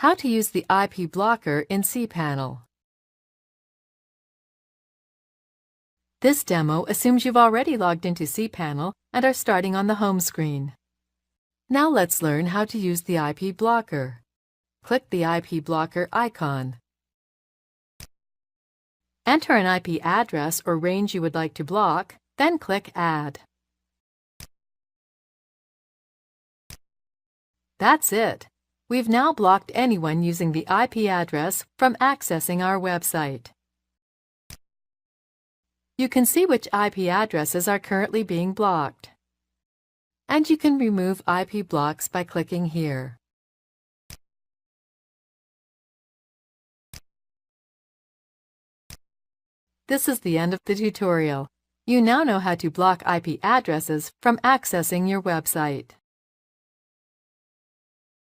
How to use the IP blocker in cPanel. This demo assumes you've already logged into cPanel and are starting on the home screen. Now let's learn how to use the IP blocker. Click the IP blocker icon. Enter an IP address or range you would like to block, then click Add. That's it. We've now blocked anyone using the IP address from accessing our website. You can see which IP addresses are currently being blocked. And you can remove IP blocks by clicking here. This is the end of the tutorial. You now know how to block IP addresses from accessing your website.